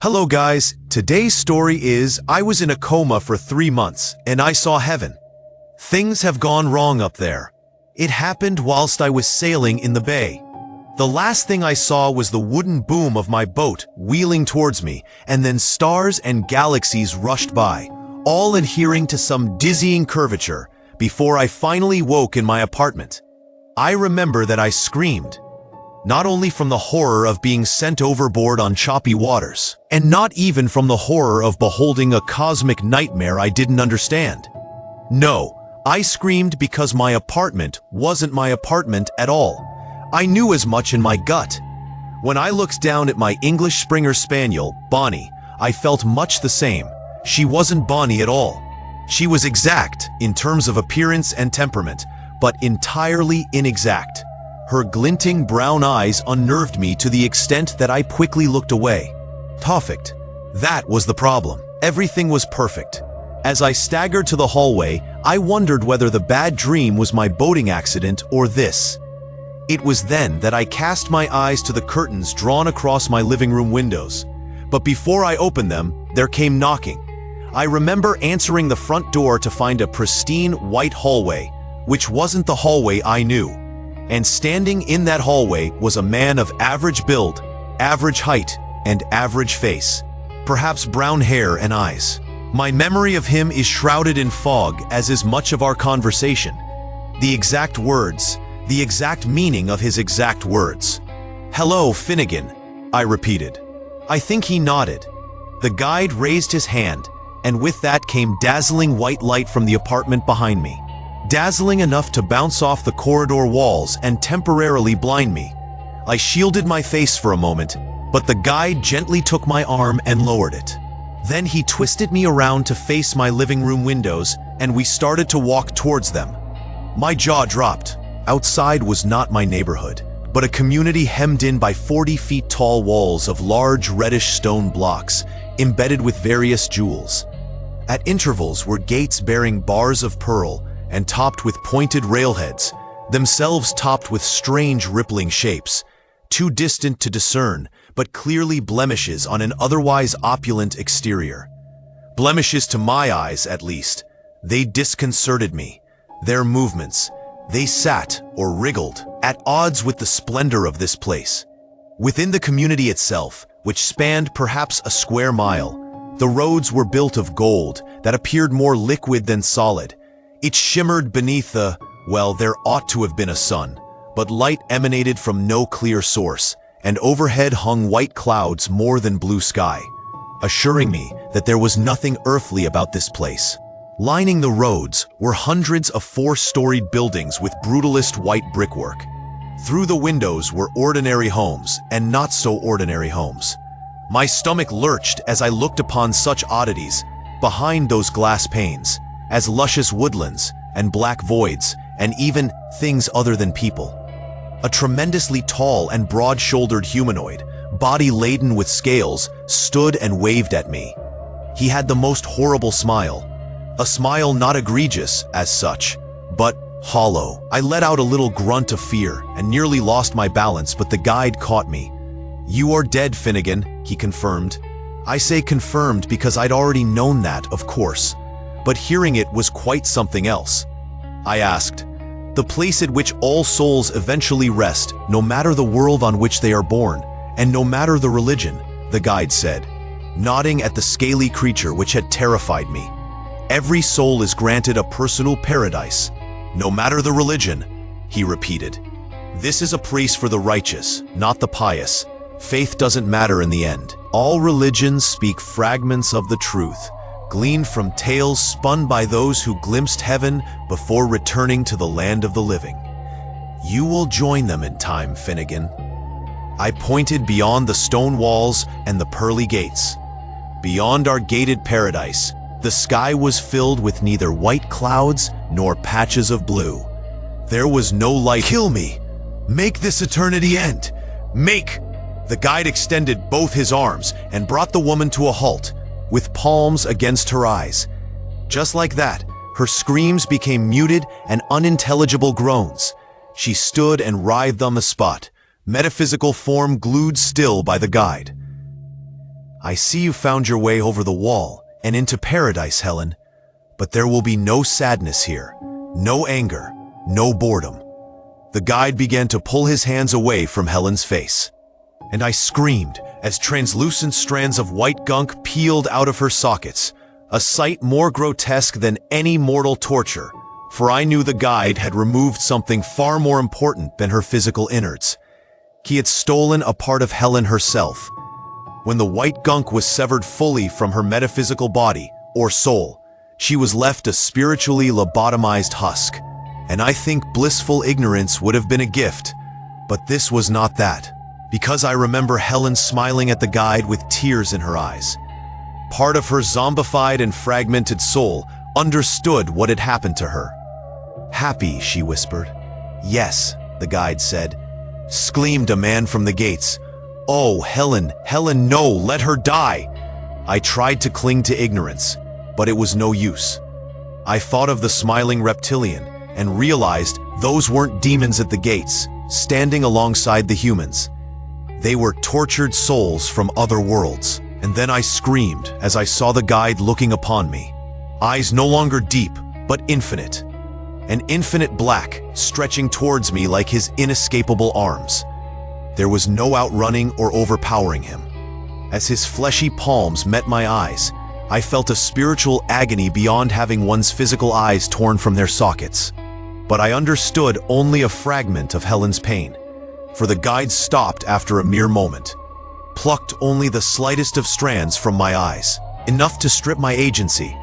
Hello guys, today's story is I was in a coma for 3 months and I saw heaven. Things have gone wrong up there. It happened whilst I was sailing in the bay. The last thing I saw was the wooden boom of my boat wheeling towards me, and then stars and galaxies rushed by, all adhering to some dizzying curvature, before I finally woke in my apartment. I remember that I screamed. Not only from the horror of being sent overboard on choppy waters, and not even from the horror of beholding a cosmic nightmare I didn't understand. No, I screamed because my apartment wasn't my apartment at all. I knew as much in my gut. When I looked down at my English Springer Spaniel, Bonnie, I felt much the same. She wasn't Bonnie at all. She was exact in terms of appearance and temperament, but entirely inexact. Her glinting brown eyes unnerved me to the extent that I quickly looked away. Perfect. That was the problem. Everything was perfect. As I staggered to the hallway, I wondered whether the bad dream was my boating accident or this. It was then that I cast my eyes to the curtains drawn across my living room windows. But before I opened them, there came knocking. I remember answering the front door to find a pristine white hallway, which wasn't the hallway I knew. And standing in that hallway was a man of average build, average height, and average face. Perhaps brown hair and eyes. My memory of him is shrouded in fog, as is much of our conversation. The exact words, the exact meaning of his exact words. "Hello, Finnegan," I repeated. I think he nodded. The guide raised his hand, and with that came dazzling white light from the apartment behind me. Dazzling enough to bounce off the corridor walls and temporarily blind me. I shielded my face for a moment, but the guide gently took my arm and lowered it. Then he twisted me around to face my living room windows, and we started to walk towards them. My jaw dropped. Outside was not my neighborhood, but a community hemmed in by 40 feet tall walls of large reddish stone blocks, embedded with various jewels. At intervals were gates bearing bars of pearl, and topped with pointed railheads, themselves topped with strange rippling shapes, too distant to discern, but clearly blemishes on an otherwise opulent exterior. Blemishes to my eyes, at least. They disconcerted me. Their movements, they sat or wriggled, at odds with the splendor of this place. Within the community itself, which spanned perhaps a square mile, the roads were built of gold that appeared more liquid than solid. It shimmered beneath there ought to have been a sun, but light emanated from no clear source, and overhead hung white clouds more than blue sky, assuring me that there was nothing earthly about this place. Lining the roads were hundreds of 4-storied buildings with brutalist white brickwork. Through the windows were ordinary homes and not so ordinary homes. My stomach lurched as I looked upon such oddities behind those glass panes, as luscious woodlands and black voids, and even things other than people. A tremendously tall and broad-shouldered humanoid, body laden with scales, stood and waved at me. He had the most horrible smile. A smile not egregious as such, but hollow. I let out a little grunt of fear and nearly lost my balance, but the guide caught me. "You are dead, Finnegan," he confirmed. I say confirmed because I'd already known that, of course. But hearing it was quite something else. I asked, "The place at which all souls eventually rest, no matter the world on which they are born, and no matter the religion," the guide said, nodding at the scaly creature which had terrified me. "Every soul is granted a personal paradise, no matter the religion," he repeated. "This is a place for the righteous, not the pious. Faith doesn't matter in the end. All religions speak fragments of the truth, gleaned from tales spun by those who glimpsed heaven before returning to the land of the living. You will join them in time, Finnegan." I pointed beyond the stone walls and the pearly gates. Beyond our gated paradise, the sky was filled with neither white clouds nor patches of blue. There was no light. "Kill me! Make this eternity end! Make!" The guide extended both his arms and brought the woman to a halt, with palms against her eyes. Just like that, her screams became muted and unintelligible groans. She stood and writhed on the spot, metaphysical form glued still by the guide. I see you found your way over the wall and into paradise, Helen. But there will be no sadness here, no anger, no boredom. The guide began to pull his hands away from Helen's face. And I screamed as translucent strands of white gunk peeled out of her sockets, a sight more grotesque than any mortal torture, for I knew the guide had removed something far more important than her physical innards. He had stolen a part of Helen herself. When the white gunk was severed fully from her metaphysical body, or soul, she was left a spiritually lobotomized husk. And I think blissful ignorance would have been a gift, but this was not that, because I remember Helen smiling at the guide with tears in her eyes. Part of her zombified and fragmented soul understood what had happened to her. "Happy," she whispered. "Yes," the guide said. Screamed a man from the gates. "Oh, Helen, Helen, no, let her die!" I tried to cling to ignorance, but it was no use. I thought of the smiling reptilian and realized those weren't demons at the gates, standing alongside the humans. They were tortured souls from other worlds. And then I screamed as I saw the guide looking upon me. Eyes no longer deep, but infinite. An infinite black stretching towards me like his inescapable arms. There was no outrunning or overpowering him. As his fleshy palms met my eyes, I felt a spiritual agony beyond having one's physical eyes torn from their sockets. But I understood only a fragment of Helen's pain, for the guide stopped after a mere moment, plucked only the slightest of strands from my eyes, enough to strip my agency.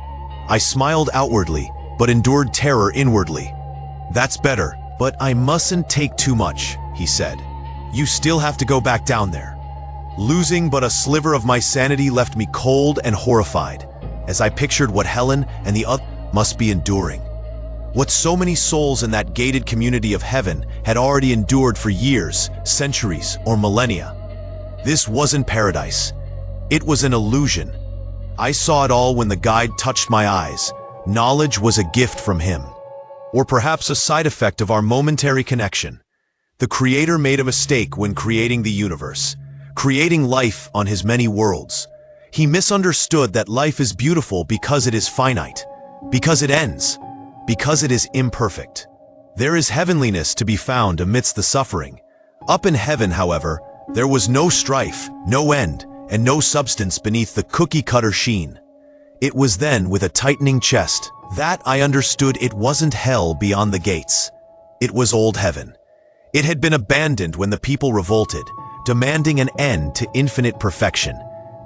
I smiled outwardly, but endured terror inwardly. "That's better, but I mustn't take too much," he said. "You still have to go back down there." Losing but a sliver of my sanity left me cold and horrified, as I pictured what Helen and the other must be enduring. What so many souls in that gated community of heaven had already endured for years, centuries, or millennia. This wasn't paradise. It was an illusion. I saw it all when the guide touched my eyes. Knowledge was a gift from him. Or perhaps a side effect of our momentary connection. The Creator made a mistake when creating the universe, creating life on his many worlds. He misunderstood that life is beautiful because it is finite, because it ends, because it is imperfect. There is heavenliness to be found amidst the suffering. Up in heaven, however, there was no strife, no end, and no substance beneath the cookie-cutter sheen. It was then, with a tightening chest, that I understood it wasn't hell beyond the gates. It was old heaven. It had been abandoned when the people revolted, demanding an end to infinite perfection.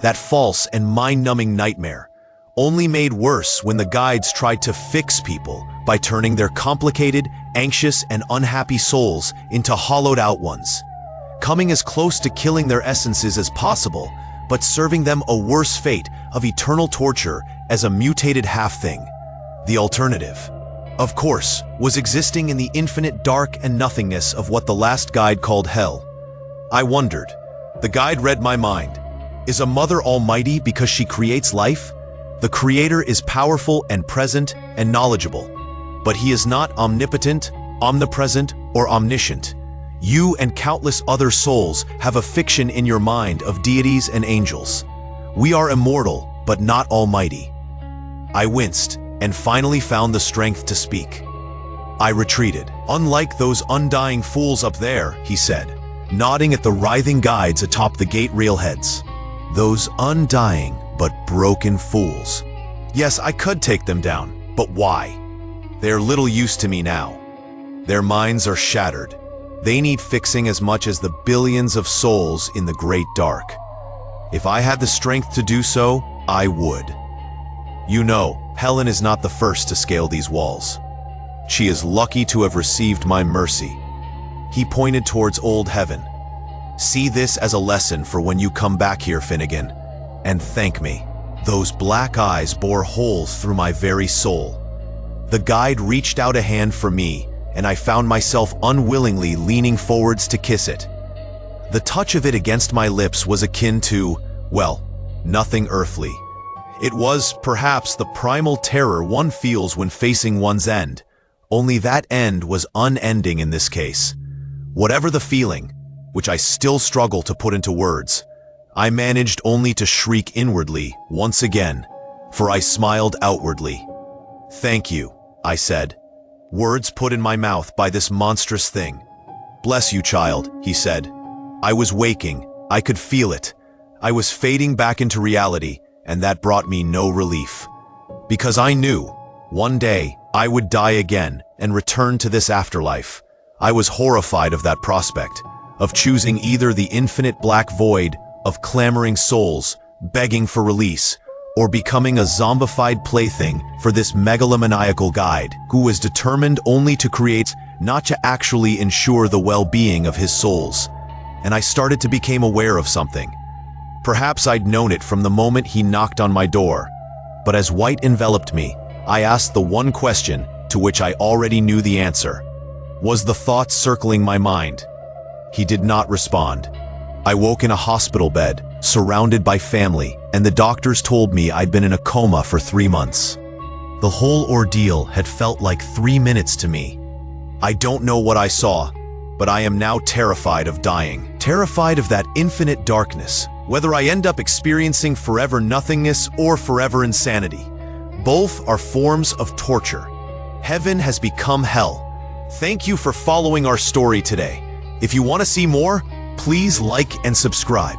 That false and mind-numbing nightmare, only made worse when the guides tried to fix people by turning their complicated, anxious, and unhappy souls into hollowed-out ones, coming as close to killing their essences as possible, but serving them a worse fate of eternal torture as a mutated half-thing. The alternative, of course, was existing in the infinite dark and nothingness of what the last guide called hell. I wondered. The guide read my mind. Is a mother almighty because she creates life? The Creator is powerful and present and knowledgeable, but he is not omnipotent, omnipresent, or omniscient. You and countless other souls have a fiction in your mind of deities and angels. We are immortal, but not almighty. I winced and finally found the strength to speak. I retreated. "Unlike those undying fools up there," he said, nodding at the writhing guides atop the gate railheads. "Those undying but broken fools. Yes, I could take them down, but why? They're little use to me now. Their minds are shattered. They need fixing as much as the billions of souls in the great dark. If I had the strength to do so, I would. You know, Helen is not the first to scale these walls. She is lucky to have received my mercy." He pointed towards old heaven. "See this as a lesson for when you come back here, Finnegan, and thank me." Those black eyes bore holes through my very soul. The guide reached out a hand for me, and I found myself unwillingly leaning forwards to kiss it. The touch of it against my lips was akin to, well, nothing earthly. It was, perhaps, the primal terror one feels when facing one's end, only that end was unending in this case. Whatever the feeling, which I still struggle to put into words, I managed only to shriek inwardly, once again, for I smiled outwardly. "Thank you," I said, words put in my mouth by this monstrous thing. "Bless you, child," he said. I was waking. I could feel it. I was fading back into reality, and that brought me no relief. Because I knew, one day, I would die again and return to this afterlife. I was horrified of that prospect, of choosing either the infinite black void of clamoring souls, begging for release, or becoming a zombified plaything for this megalomaniacal guide, who was determined only to create, not to actually ensure the well-being of his souls. And I started to become aware of something. Perhaps I'd known it from the moment he knocked on my door, but as white enveloped me, I asked the one question to which I already knew the answer. Was the thought circling my mind? He did not respond. I woke in a hospital bed, surrounded by family, and the doctors told me I'd been in a coma for 3 months. The whole ordeal had felt like 3 minutes to me. I don't know what I saw, but I am now terrified of dying. Terrified of that infinite darkness, whether I end up experiencing forever nothingness or forever insanity. Both are forms of torture. Heaven has become hell. Thank you for following our story today. If you want to see more, please like and subscribe.